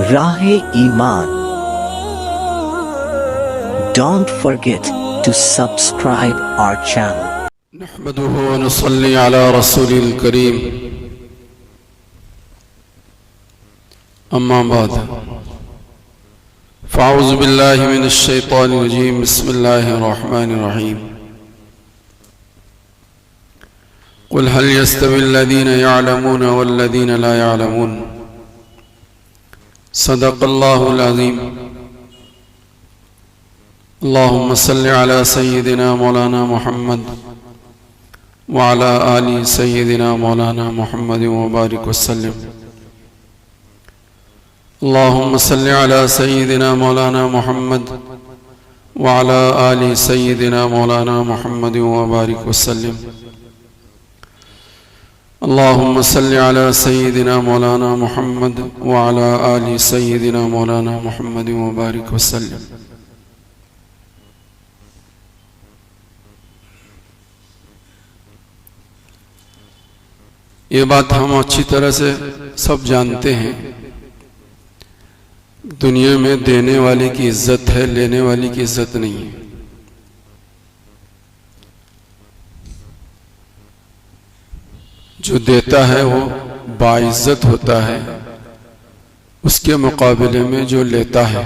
راہ ایمان. Don't forget to subscribe our channel. نحمده ونصلي على رسول الكريم. أما بعد فأعوذ بالله من الشيطان الرجيم. بسم الله الرحمن الرحيم. قل هل يستوي الذين يعلمون والذين لا يعلمون. صدق الله العظيم. اللهم صل على سيدنا مولانا محمد وعلى آل سيدنا مولانا محمد وبارك وسلم. اللهم صل على سيدنا مولانا محمد وعلى آل سيدنا مولانا محمد وبارك وسلم. اللهم صل على سيدنا مولانا محمد وعلى آل سيدنا مولانا محمد وبارك وسلم. یہ بات ہم اچھی طرح سے سب جانتے ہیں، دنیا میں دینے والے کی عزت ہے، لینے والے کی عزت نہیں ہے. جو دیتا ہے وہ باعزت ہوتا ہے اس کے مقابلے میں جو لیتا ہے.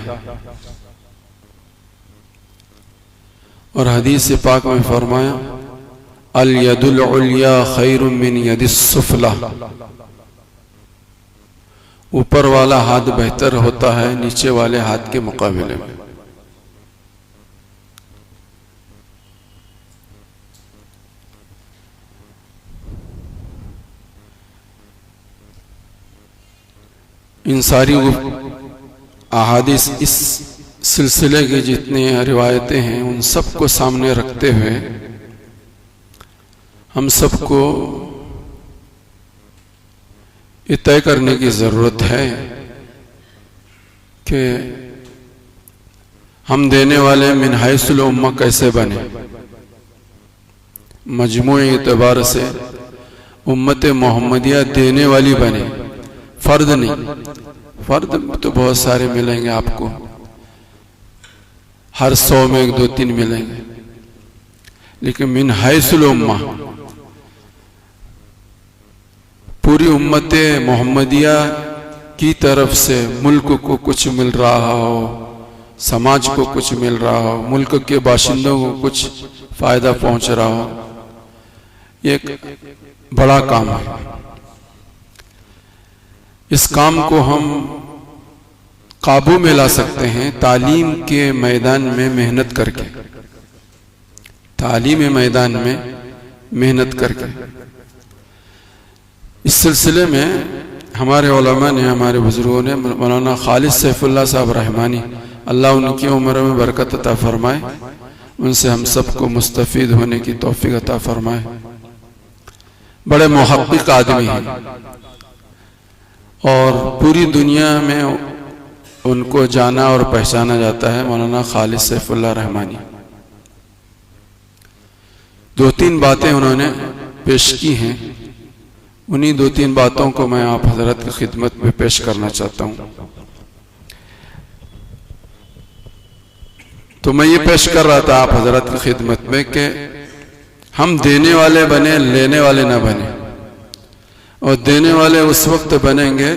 اور حدیث پاک میں فرمایا الید العلیا خیر من ید السفلی. اوپر والا ہاتھ بہتر ہوتا ہے نیچے والے ہاتھ کے مقابلے میں. ان ساری احادیث اس سلسلے کی جتنی روایتیں ہیں ان سب کو سامنے رکھتے ہوئے ہم سب کو یہ طے کرنے کی ضرورت ہے کہ ہم دینے والے من حیث الامہ کیسے بنے. مجموعی اعتبار سے امت محمدیہ دینے والی بنے، فرد نہیں. فرد تو بہت سارے ملیں گے آپ کو، ہر 100 میں 1 2 3 ملیں گے، لیکن من حیث الامہ پوری امت محمدیہ کی طرف سے ملک کو کچھ مل رہا ہو، سماج کو کچھ مل رہا ہو، ملک کے باشندوں کو کچھ فائدہ پہنچ رہا ہو، یہ ایک بڑا کام ہے. اس کام کو ہم قابو میں لا سکتے ہیں تعلیم کے میدان میں محنت کر کے. تعلیم میدان میں محنت کر کے. اس سلسلے میں ہمارے علماء نے، ہمارے بزرگوں نے، مولانا خالد سیف اللہ صاحب رحمانی اللہ ان کی عمر میں برکت عطا فرمائے، ان سے ہم سب کو مستفید ہونے کی توفیق عطا فرمائے. بڑے محقق آدمی ہیں اور پوری دنیا میں ان کو جانا اور پہچانا جاتا ہے. مولانا خالد سیف اللہ رحمانی 2-3 باتیں انہوں نے پیش کی ہیں، انہی 2-3 باتوں کو میں آپ حضرت کی خدمت میں پیش کرنا چاہتا ہوں. تو میں یہ پیش کر رہا تھا آپ حضرت کی خدمت میں کہ ہم دینے والے بنے، لینے والے نہ بنے. اور دینے والے اس وقت بنیں گے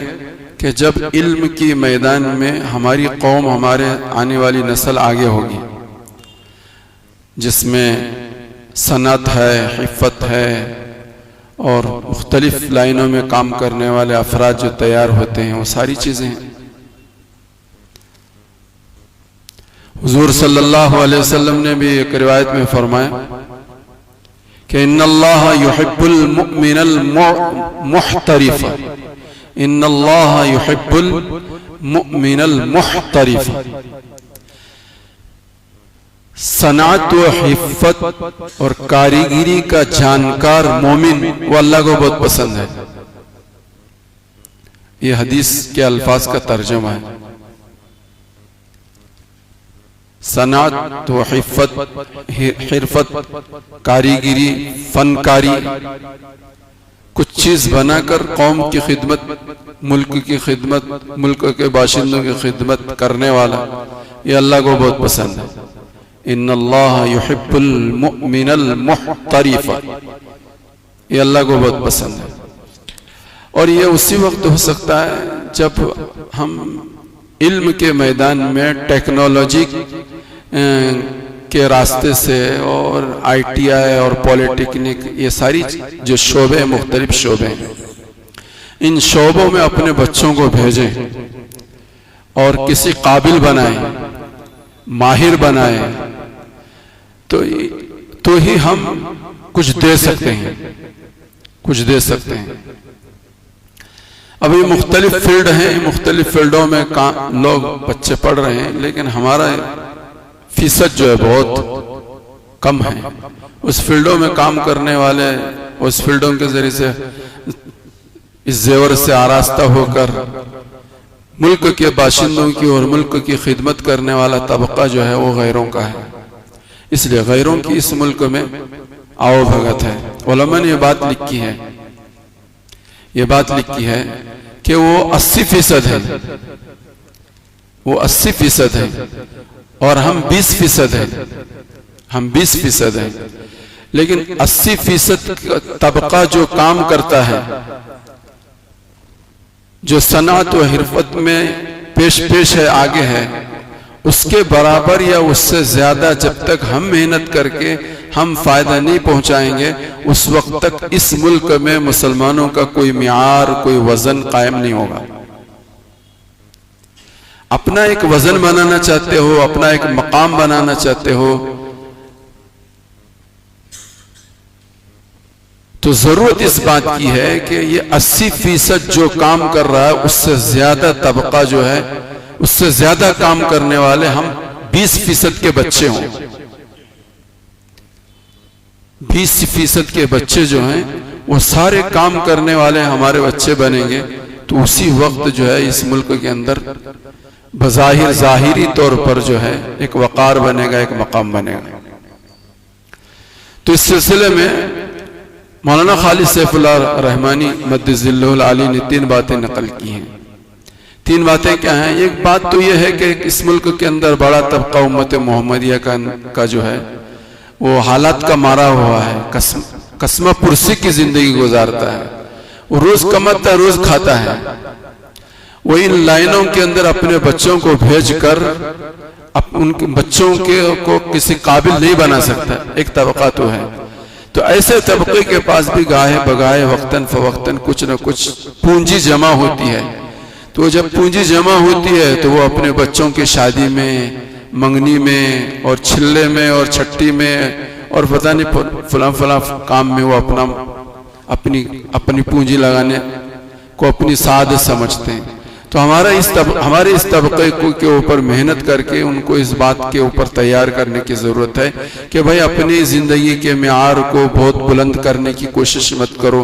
کہ جب علم کی میدان میں ہماری قوم، ہمارے آنے والی نسل آگے ہوگی، جس میں صنعت ہے، حرفت ہے اور مختلف لائنوں میں کام کرنے والے افراد جو تیار ہوتے ہیں، وہ ساری چیزیں ہیں. حضور صلی اللہ علیہ وسلم نے بھی ایک روایت میں فرمایا کہ ان اللہ یحب المؤمن المحترف. ان اللہ یحب المؤمن المحترف. صنعت و حرفت اور کاریگری کا جانکار مومن وہ اللہ کو بہت پسند ہے. یہ حدیث کے الفاظ کا ترجمہ ہے. صنعت و حرفت، کاریگری، فنکاری، کچھ چیز بنا کر قوم کی خدمت، ملک کی خدمت، ملک کے باشندوں کی خدمت کرنے والا، یہ اللہ کو بہت پسند ہے۔ ان اللہ یحب المؤمن المحترف، یہ اللہ کو بہت پسند ہے۔ اور یہ اسی وقت ہو سکتا ہے جب ہم علم کے میدان میں ٹیکنالوجی کے راستے سے اور آئی ٹی آئی اور پولیٹیکنک، یہ ساری جو شعبے مختلف شعبے ہیں، ان شعبوں میں اپنے بچوں کو بھیجیں اور کسی قابل بنائیں، ماہر بنائیں، تو ہی ہم کچھ دے سکتے ہیں، کچھ دے سکتے ہیں۔ اب یہ مختلف فیلڈ ہیں، مختلف فیلڈوں میں لوگ بچے پڑھ رہے ہیں، لیکن ہمارا فیصد جو ہے بہت کم ہے۔ اس فیلڈوں میں کام کرنے والے، اس فیلڈوں کے ذریعے سے اس زیور سے آراستہ ہو کر ملک کے باشندوں کی اور ملک کی خدمت کرنے والا طبقہ جو ہے وہ غیروں کا ہے۔ اس لیے غیروں کی اس ملک میں آؤ بھگت ہے۔ علماء نے یہ بات لکھی ہے، یہ بات لکھی ہے کہ وہ 80% ہے، وہ 80% ہے اور ہم 20% ہیں، ہم 20% ہیں، لیکن 80% طبقہ جو کام کرتا ہے، جو صنعت و حرفت میں پیش ہے، آگے ہے، اس کے برابر یا اس سے زیادہ جب تک ہم محنت کر کے ہم فائدہ نہیں پہنچائیں گے، اس وقت تک اس ملک میں مسلمانوں کا کوئی معیار، کوئی وزن قائم نہیں ہوگا۔ اپنا ایک وزن بنانا چاہتے ہو، اپنا ایک مقام بنانا چاہتے ہو، تو ضرورت اس بات کی ہے کہ یہ 80% جو کام کر رہا ہے اس سے زیادہ طبقہ جو ہے، اس سے زیادہ کام کرنے والے ہم 20% کے بچے ہوں۔ 20% کے بچے جو ہیں وہ سارے کام کرنے والے ہمارے بچے بنیں گے، تو اسی وقت جو ہے اس ملک کے اندر بظاہر ظاہری طور پر جو ہے ایک وقار بنے گا، ایک مقام بنے گا۔ تو اس سلسلے میں مولانا خالد سیف اللہ رحمانی مد ظلہ العالی نے 3 باتیں نقل کی ہیں۔ 3 باتیں کیا ہیں؟ ایک بات تو یہ ہے کہ اس ملک کے اندر بڑا طبقہ امت محمدیہ کا جو ہے وہ حالات کا مارا ہوا ہے، قسمہ پرسی کی زندگی گزارتا ہے، وہ روز کماتا ہے، روز کھاتا ہے، وہ ان لائنوں کے اندر اپنے بچوں کو بھیج کر ان کے بچوں کو کسی قابل نہیں بنا سکتا۔ ایک طبقہ تو ہے، تو ایسے طبقے کے پاس بھی گاہے بگاہے وقتاً فوقتاً کچھ نہ کچھ پونجی جمع ہوتی ہے، تو جب پونجی جمع ہوتی ہے تو وہ اپنے بچوں کی شادی میں، منگنی میں اور چھلے میں اور چھٹی میں اور پتہ نہیں فلاں کام میں وہ اپنی پونجی لگانے کو اپنی سعادت سمجھتے ہیں۔ تو ہمارے اس طبقے کے اوپر محنت کر کے ان کو اس بات کے اوپر تیار کرنے کی ضرورت ہے کہ بھائی اپنی زندگی کے معیار کو بہت بلند کرنے کی کوشش مت کرو۔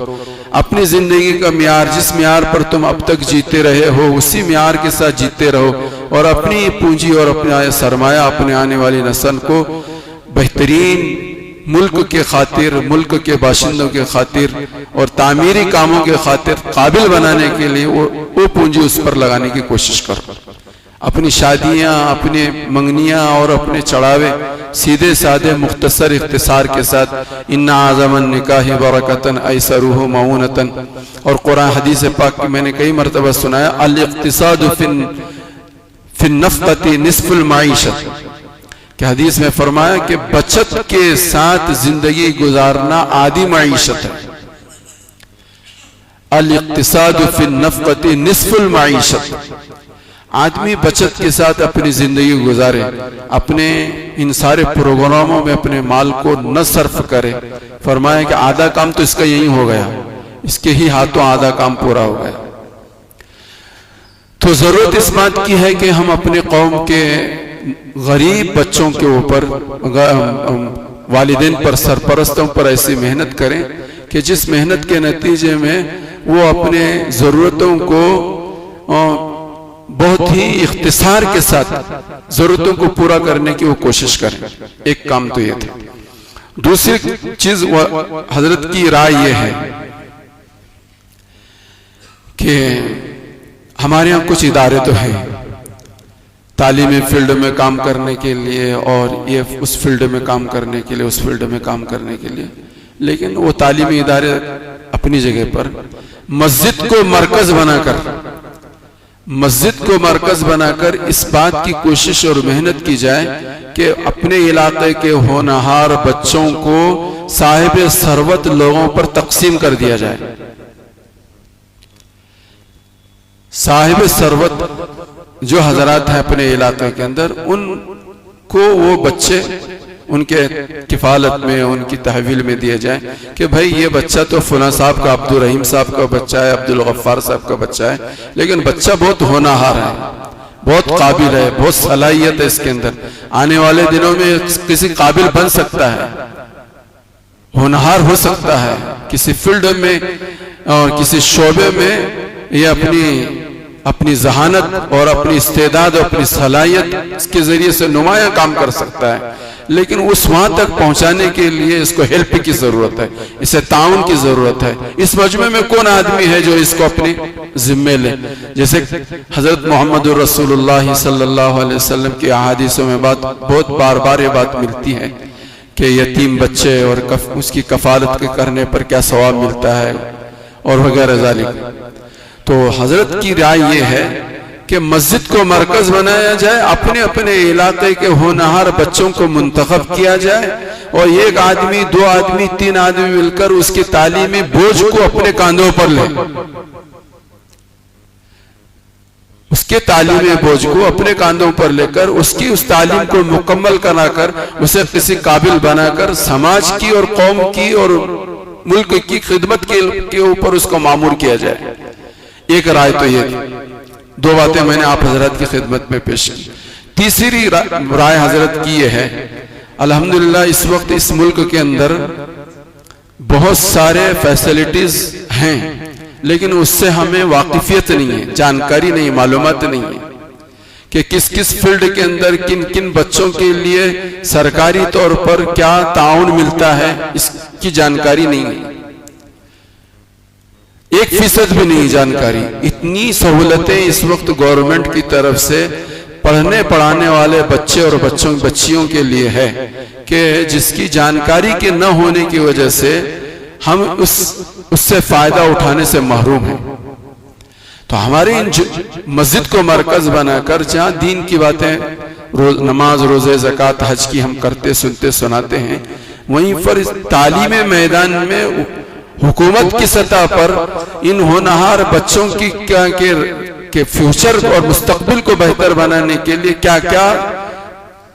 اپنی زندگی کا معیار، جس معیار پر تم اب تک جیتے رہے ہو، اسی معیار کے ساتھ جیتے رہو، اور اپنی پونجی اور اپنا سرمایہ اپنے آنے والی نسل کو بہترین ملک کے خاطر، ملک کے باشندوں کے خاطر اور تعمیری کاموں کے خاطر قابل بنانے کے لیے وہ پونجی اس پر لگانے کی کوشش کرو۔ اپنی شادیاں، اپنے منگنیاں اور اپنے چڑھاوے سیدھے سادے مختصر اختصار کے ساتھ ان اعظم النکاح برکتن ایسرہ معونتن، اور قرآن حدیث پاک کی میں نے کئی مرتبہ سنایا، الاقتصاد فی النفقۃ نصف المعیشت، کہ حدیث میں فرمایا کہ بچت کے ساتھ زندگی گزارنا آدھی معیشت ہے۔ الاقتصاد فی النفقۃ نصف المعیشت، آدمی بچت کے ساتھ اپنی زندگی گزارے، اپنے ان سارے پروگراموں میں اپنے مال کو نہ صرف کرے۔ فرمایا کہ آدھا کام تو اس کا یہی ہو گیا، اس کے ہی ہاتھوں آدھا کام پورا ہو گیا۔ تو ضرورت اس بات کی ہے کہ ہم اپنے قوم کے غریب بچوں کے اوپر، والدین پر، سرپرستوں پر ایسی محنت کریں کہ جس محنت کے نتیجے میں وہ اپنے ضرورتوں کو بہت ہی اختصار کے ساتھ ضرورتوں کو پورا کرنے کی وہ کوشش کریں۔ ایک کام تو یہ تھا۔ دوسری چیز حضرت کی رائے یہ ہے کہ ہمارے یہاں کچھ ادارے تو ہیں تعلیمی فیلڈ میں کام کرنے کے لیے، اور یہ اس فیلڈ میں کام کرنے کے لیے، اس فیلڈ میں کام کرنے کے لیے، لیکن وہ تعلیمی ادارے اپنی جگہ پر مسجد کو مرکز بنا کر اس بات کی کوشش اور محنت کی جائے کہ اپنے علاقے کے ہونہار بچوں کو صاحب ثروت لوگوں پر تقسیم کر دیا جائے۔ صاحب ثروت جو حضرات ہیں اپنے علاقے کے اندر، ان کو وہ بچے ان کے کفالت میں، ان کی تحویل میں دیے جائیں کہ بھائی یہ بچہ تو فلاں صاحب کا، عبد الرحیم صاحب کا بچہ ہے، عبد الغفار صاحب کا بچہ ہے، لیکن بچہ بہت ہونہار ہے، بہت قابل ہے، بہت صلاحیت ہے اس کے اندر، آنے والے دنوں میں کسی قابل بن سکتا ہے، ہونہار ہو سکتا ہے، کسی فیلڈ میں اور کسی شعبے میں یہ اپنی ذہانت اور اپنی استعداد اور اپنی صلاحیت اس کے ذریعے سے نمایاں کام کر سکتا ہے، لیکن اس وہاں تک پہنچانے کے لیے اس کو ہیلپ کی ضرورت ہے، اسے تعاون کی ضرورت ہے۔ اس مجمع میں کون آدمی ہے جو اس کو اپنے ذمے لے؟ جیسے حضرت محمد رسول اللہ صلی اللہ علیہ وسلم کی احادیثوں میں بہت بار یہ بات ملتی ہے کہ یتیم بچے اور اس کی کفالت کرنے پر کیا ثواب ملتا ہے اور وغیرہ ذالک۔ تو حضرت کی رائے یہ ہے کہ مسجد کو مرکز بنایا جائے، اپنے علاقے کے ہونہار بچوں کو منتخب کیا جائے، اور ایک آدمی، دو آدمی، تین آدمی مل کر اس کی تعلیمی بوجھ کو اپنے کاندھوں پر لے، اس کے تعلیمی بوجھ کو اپنے کاندھوں پر لے کر اس تعلیم کو مکمل کرا کر اسے کسی قابل بنا کر سماج کی اور قوم کی اور ملک کی خدمت کے اوپر اس کو مامور کیا جائے۔ ایک رائے تو یہ تھی، دو باتیں میں نے آپ حضرات کی خدمت میں پیش کی۔ تیسری رائے حضرت کی یہ ہے، الحمدللہ اس وقت اس ملک کے اندر بہت سارے فیسلٹیز ہیں، لیکن اس سے ہمیں واقفیت نہیں ہے، جانکاری نہیں، معلومات نہیں ہے کہ کس فیلڈ کے اندر کن بچوں کے لیے سرکاری طور پر کیا تعاون ملتا ہے، اس کی جانکاری نہیں ہے، 1% بھی نہیں جانکاری۔ اتنی سہولتیں اس وقت گورنمنٹ کی طرف سے پڑھنے پڑھانے والے بچے اور بچیوں کے لیے ہے کہ جس کی جانکاری کے نہ ہونے کی وجہ سے ہم اس سے فائدہ اٹھانے سے محروم ہیں۔ تو ہماری مسجد کو مرکز بنا کر جہاں دین کی باتیں، نماز، روزے، زکوٰۃ، حج کی ہم کرتے سنتے سناتے ہیں، وہیں پر تعلیم میدان میں حکومت کی سطح پر ان ہونہار بچوں کے فیوچر اور مستقبل کو بہتر بنانے کے لیے کیا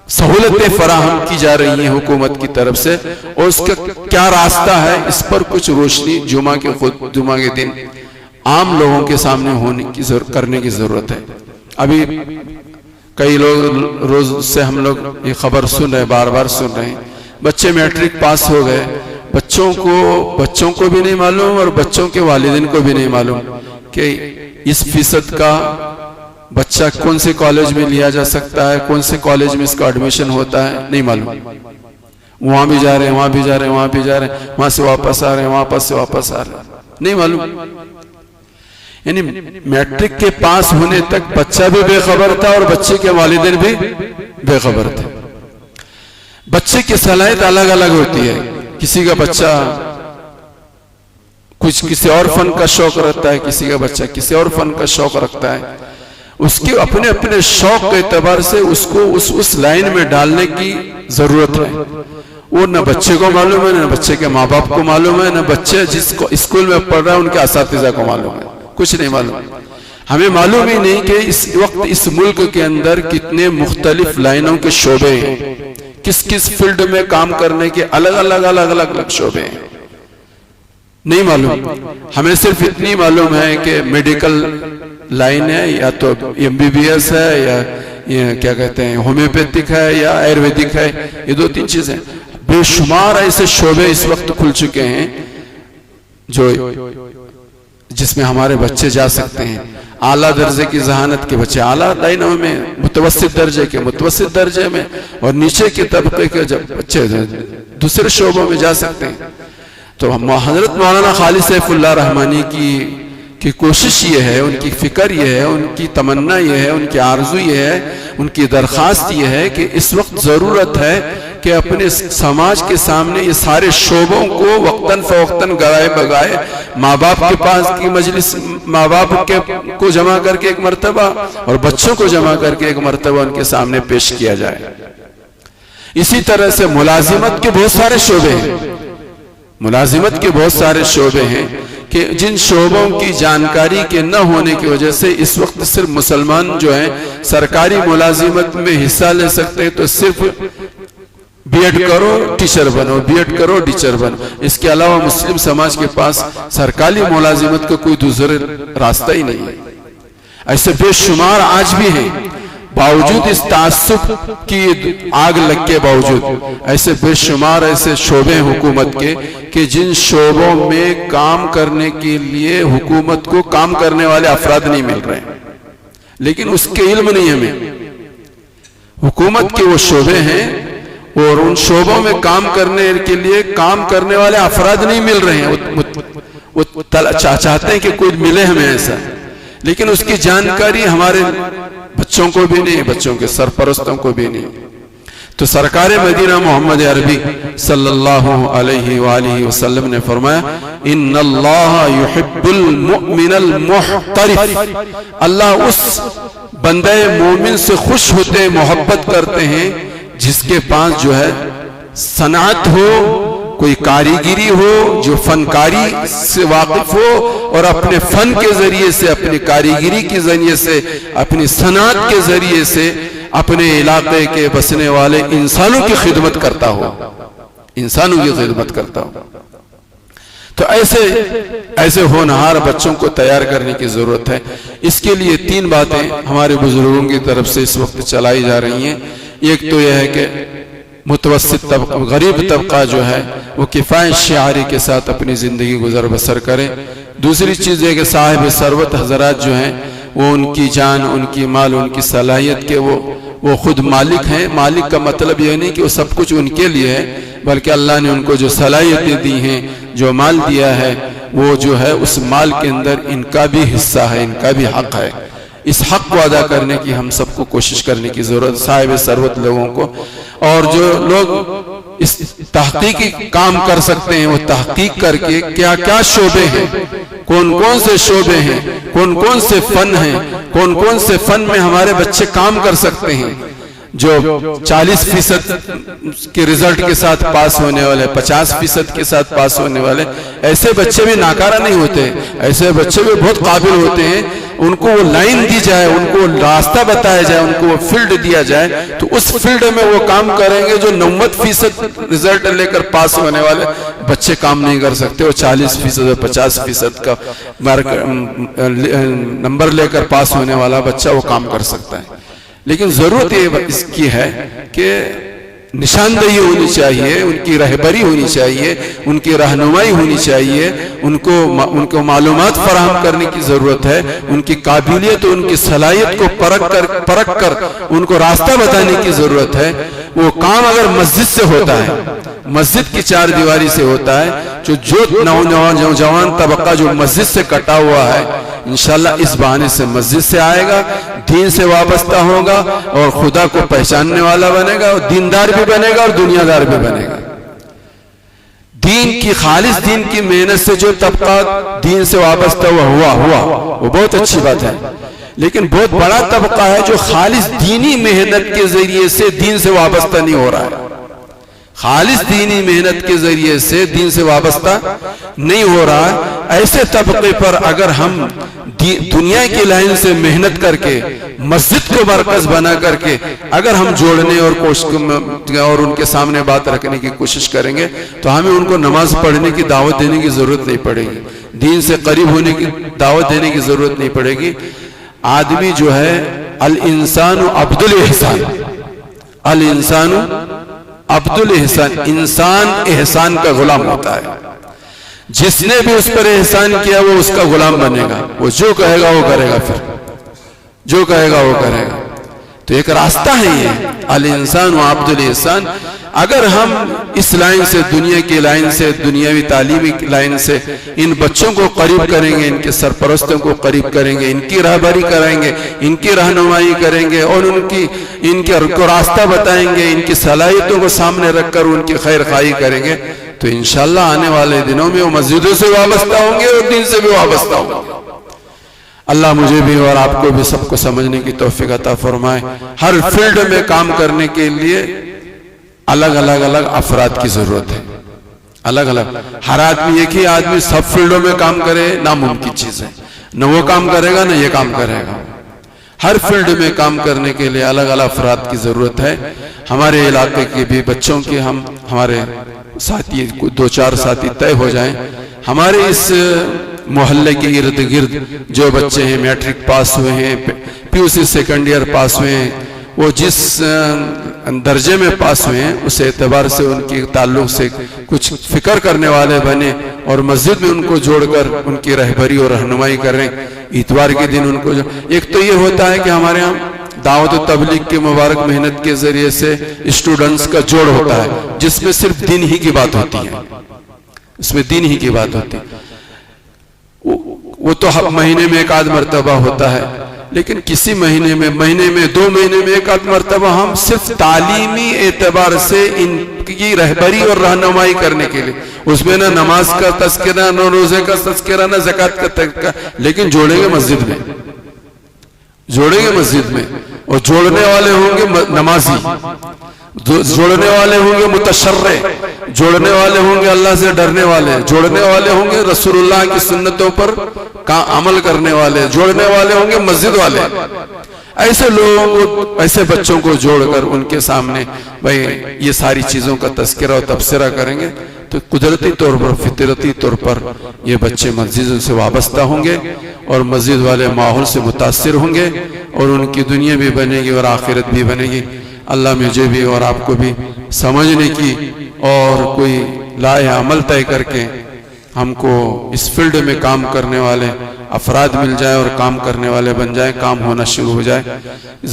سہولتیں فراہم کی جا رہی ہیں حکومت کی طرف سے، اور اس کا کیا راستہ ہے، اس پر کچھ روشنی جمعہ کے دن عام لوگوں کے سامنے کرنے کی ضرورت ہے۔ ابھی کئی روز سے ہم لوگ یہ خبر سن رہے ہیں، بار سن رہے ہیں، بچے میٹرک پاس ہو گئے، بچوں کو بھی نہیں معلوم اور بچوں کے والدین کو بھی نہیں معلوم کہ اس فیصد کا بچہ کون سے کالج میں لیا جا سکتا ہے، کون سے کالج میں اس کا ایڈمیشن ہوتا ہے، نہیں معلوم۔ وہاں بھی جا رہے ہیں، وہاں بھی جا رہے ہیں، وہاں بھی جا رہے ہیں، وہاں سے واپس آ رہے ہیں، وہاں سے واپس آ رہے ہیں، نہیں معلوم۔ یعنی میٹرک کے پاس ہونے تک بچہ بھی بے خبر تھا اور بچے کے والدین بھی بے خبر تھے۔ بچے کی صلاحیت الگ الگ ہوتی ہے، کسی کا بچہ کسی اور فن کا شوق رکھتا ہے، کسی کا بچہ کسی اور فن کا شوق رکھتا ہے، اس کے اپنے شوق کے اعتبار سے اس کو اس لائن میں ڈالنے کی ضرورت ہے۔ وہ نہ بچے کو معلوم ہے، نہ بچے کے ماں باپ کو معلوم ہے، نہ بچے جس کو اسکول میں پڑھ رہا ہے ان کے اساتذہ کو معلوم ہے، کچھ نہیں معلوم۔ ہمیں معلوم ہی نہیں کہ اس وقت اس ملک کے اندر کتنے مختلف لائنوں کے شعبے ہیں، کس فیلڈ میں کام کرنے کے الگ شعبے ہیں، نہیں معلوم۔ ہمیں صرف اتنی معلوم ہے کہ میڈیکل لائن ہے، یا تو MBBS ہے، یا کیا کہتے ہیں ہومیوپیتھک ہے، یا آیورویدک ہے، یہ 2-3 چیزیں۔ بے شمار ایسے شعبے اس وقت کھل چکے ہیں جس میں ہمارے بچے جا سکتے ہیں۔ اعلیٰ درجے کی ذہانت کے بچے اعلیٰ لائنوں میں، متوسط درجے کے متوسط درجے میں، اور نیچے کے طبقے کے جب بچے دوسرے شعبوں میں جا سکتے ہیں۔ تو حضرت مولانا خالد سیف اللہ رحمانی کی کی کوشش یہ ہے، ان کی فکر یہ ہے، ان کی تمنا یہ ہے، ان کی آرزو یہ ہے، ان کی درخواست یہ ہے کہ اس وقت ضرورت ہے کہ اپنے سماج کے سامنے یہ سارے شعبوں کو وقتاً فوقتاً گائے بگائے ماں باپ کے پاس کی مجلس، ماں باپ کو جمع کر کے ایک مرتبہ اور بچوں کو جمع کر کے ایک مرتبہ ان کے سامنے پیش کیا جائے۔ اسی طرح سے ملازمت کے بہت سارے شعبے ہیں، ملازمت کے بہت سارے شعبے ہیں کہ جن شعبوں کی جانکاری کے نہ ہونے کی وجہ سے اس وقت صرف مسلمان جو ہیں سرکاری ملازمت میں حصہ لے سکتے ہیں تو صرف بی ایڈ کرو ٹیچر بنو، بی ایڈ کرو ٹیچر بنو، اس کے علاوہ مسلم سماج کے پاس سرکاری ملازمت کا کوئی دوسرا راستہ ہی نہیں ہے۔ ایسے بے شمار آج بھی ہیں، باوجود اس تعصب کی آگ لگ کے باوجود ایسے بے شمار ایسے شعبے ہیں حکومت کے کہ جن شعبوں میں کام کرنے کے لیے حکومت کو کام کرنے والے افراد نہیں مل رہے ہیں، لیکن اس کے علم نہیں ہمیں۔ حکومت کے وہ شعبے ہیں اور ان شعبوں میں کام کرنے کے لیے کام کرنے والے افراد نہیں مل رہے ہیں، وہ چاہتے ہیں کہ کوئی ملے ہمیں ایسا، لیکن اس کی جانکاری ہمارے بچوں کو بھی نہیں، بچوں کے سرپرستوں کو بھی نہیں۔ تو سرکار مدینہ محمد عربی صلی اللہ علیہ وآلہ وسلم نے فرمایا ان اللہ یحب المؤمن المحترف، اللہ اس بندے مومن سے خوش ہوتے ہیں، محبت کرتے ہیں جس کے پاس جو ہے صنعت ہو، کوئی کاریگری ہو، جو فنکاری سے واقف ہو اور اپنے فن کے ذریعے سے، اپنی کاریگری کے ذریعے سے، اپنی صنعت کے ذریعے سے اپنے علاقے کے بسنے والے انسانوں کی خدمت کرتا ہو، انسانوں کی خدمت کرتا ہو۔ تو ایسے ہونہار بچوں کو تیار کرنے کی ضرورت ہے۔ اس کے لیے 3 باتیں ہمارے بزرگوں کی طرف سے اس وقت چلائی جا رہی ہیں۔ ایک تو یہ ہے کہ متوسط طبقہ، غریب طبقہ جو ہے وہ کفایت شعاری کے ساتھ اپنی زندگی گزر بسر کرے۔ دوسری چیز یہ کہ صاحب ثروت حضرات جو ہیں وہ ان کی جان، ان کی مال، ان کی صلاحیت کے وہ خود مالک ہیں۔ مالک کا مطلب یہ نہیں کہ وہ سب کچھ ان کے لیے ہے، بلکہ اللہ نے ان کو جو صلاحیتیں دی ہیں، جو مال دیا ہے، وہ جو ہے اس مال کے اندر ان کا بھی حصہ ہے، ان کا بھی حق ہے۔ اس حق کو ادا کرنے کی ہم سب کو کوشش کرنے کی ضرورت، صاحب ثروت لوگوں کو۔ اور جو لوگ اس تحقیقی کام کر سکتے ہیں وہ تحقیق کر کے کیا کیا شعبے ہیں، کون کون سے شعبے ہیں، کون کون سے فن ہیں، کون کون سے فن میں ہمارے بچے کام کر سکتے ہیں، جو 40% کے رزلٹ کے ساتھ پاس ہونے والے، 50% کے ساتھ پاس ہونے والے، ایسے بچے بھی ناکارہ نہیں ہوتے، ایسے بچے بھی بہت قابل ہوتے ہیں۔ ان کو وہ لائن دی جائے، ان کو راستہ بتایا جائے، ان کو وہ فیلڈ دیا جائے تو اس فیلڈ میں وہ کام کریں گے۔ جو 90% رزلٹ لے کر پاس ہونے والے بچے کام نہیں کر سکتے، وہ 40% اور 50% کا نمبر لے کر پاس ہونے والا بچہ وہ کام کر سکتا ہے۔ لیکن ضرورت یہ اس کی ہے کہ نشاندہی ہونی چاہیے، ان کی رہبری ہونی چاہیے، ان کی رہنمائی ہونی چاہیے، ان کو معلومات فراہم کرنے کی ضرورت ہے، ان کی قابلیت اور ان کی صلاحیت کو پرکھ کر ان کو راستہ بتانے کی ضرورت ہے۔ وہ کام اگر مسجد سے ہوتا ہے، مسجد کی 4 دیواری سے ہوتا ہے، جو نوجوان طبقہ جو مسجد سے کٹا ہوا ہے انشاءاللہ اس بہانے سے مسجد سے آئے گا، دین سے وابستہ ہوگا اور خدا کو پہچاننے والا بنے گا، اور دیندار بھی بنے گا اور دنیا دار بھی بنے گا۔ دین کی خالص دین کی محنت سے جو طبقہ دین سے وابستہ ہوا وہ بہت اچھی بات ہے، لیکن بہت بڑا طبقہ ہے جو خالص دینی محنت کے ذریعے سے دین سے وابستہ نہیں ہو رہا ہے، خالص دینی محنت کے ذریعے سے دین سے وابستہ نہیں ہو رہا ہے۔ ایسے طبقے پر اگر ہم دنیا کی لائن سے محنت کر کے مسجد کو مرکز بنا کر کے اگر ہم جوڑنے اور ان کے سامنے بات رکھنے کی کوشش کریں گے تو ہمیں ان کو نماز پڑھنے کی دعوت دینے کی ضرورت نہیں پڑے گی، دین سے قریب ہونے کی دعوت دینے کی ضرورت نہیں پڑے گی۔ آدمی جو ہے الانسان عبد الاحسان، الانسان عبد الاحسان، انسان احسان کا غلام ہوتا ہے۔ جس نے بھی اس پر احسان کیا وہ اس کا غلام بنے گا، وہ جو کہے گا وہ کرے گا، پھر جو کہے گا وہ کرے گا۔ تو ایک راستہ ہے یہ الانسان و عبد الانسان. اگر ہم اس لائن سے، دنیا کی لائن سے، دنیاوی تعلیمی لائن سے ان بچوں کو قریب کریں گے، ان کے سرپرستوں کو قریب کریں گے، ان کی رہبری کرائیں گے، ان کی رہنمائی کریں گے اور ان کو راستہ بتائیں گے، ان کی صلاحیتوں کو سامنے رکھ کر ان کی خیر خواہی کریں گے، تو انشاءاللہ آنے والے دنوں میں وہ مسجدوں سے وابستہ ہوں گے اور دین سے بھی وابستہ ہوں گے. اللہ مجھے بھی اور آپ کو بھی سب کو سمجھنے کی توفیق عطا فرمائے. ہر فیلڈ میں کام کرنے کے لیے الگ الگ افراد کی ضرورت ہے. الگ الگ ہر آدمی، ایک ہی آدمی سب فیلڈوں میں کام کرے ناممکن چیز ہے. نہ وہ کام کرے گا نہ یہ کام کرے گا. ہر فیلڈ میں کام کرنے کے لیے الگ الگ افراد کی ضرورت ہے. ہمارے علاقے کے بھی بچوں کے ہمارے ساتھی 2-4 ساتھی طے ہو جائیں. ہمارے اس محلے کے ارد گرد جو بچے ہیں میٹرک پاس ہوئے ہیں، پی یو سی سیکنڈ ایئر پاس ہوئے ہیں، وہ جس درجے میں پاس ہوئے ہیں اس اعتبار سے ان کے تعلق سے کچھ فکر کرنے والے بنے اور مسجد میں ان کو جوڑ کر ان کی رہبری اور رہنمائی کریں. اتوار کے دن ان کو ایک تو یہ ہوتا ہے کہ ہمارے ہاں دعوت و تبلیغ کی مبارک محنت کے ذریعے سے اسٹوڈنٹس کا جوڑ ہوتا ہے جس میں صرف دین ہی کی بات ہوتی ہے. اس میں دین ہی کی بات ہوتی ہے. وہ تو مہینے میں 1 مرتبہ ہوتا ہے، لیکن کسی مہینے میں 2 مہینے میں 1 مرتبہ ہم صرف تعلیمی اعتبار سے ان کی رہبری اور رہنمائی کرنے کے لیے، اس میں نہ نماز کا تذکرہ، نہ روزے کا تذکرہ، نہ زکوٰۃ کا تذکرہ، لیکن جوڑیں گے مسجد میں، جوڑیں گے مسجد میں. اور جوڑنے والے ہوں گے نمازی، جوڑنے والے ہوں گے متشرع، جوڑنے والے ہوں گے اللہ سے ڈرنے والے، جوڑنے والے ہوں گے رسول اللہ کی سنتوں پر عمل کرنے والے، جوڑنے والے ہوں گے مسجد والے. ایسے لوگوں کو، ایسے بچوں کو جوڑ کر ان کے سامنے بھائی یہ ساری چیزوں کا تذکرہ اور تبصرہ کریں گے تو قدرتی طور پر، فطرتی طور پر یہ بچے مسجد سے وابستہ ہوں گے اور مسجد والے ماحول سے متاثر ہوں گے اور ان کی دنیا بھی بنے گی اور آخرت بھی بنے گی. اللہ مجھے بھی اور آپ کو بھی سمجھنے کی اور کوئی لائحہ عمل طے کر کے ہم کو اس فیلڈ میں کام کرنے والے افراد مل جائے اور کام کرنے والے بن جائیں، کام ہونا شروع ہو جائے.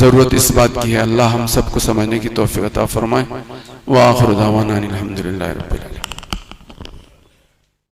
ضرورت اس بات کی ہے. اللہ ہم سب کو سمجھنے کی توفیق عطا فرمائے. وآخر دعوانا الحمدللہ رب العالمین.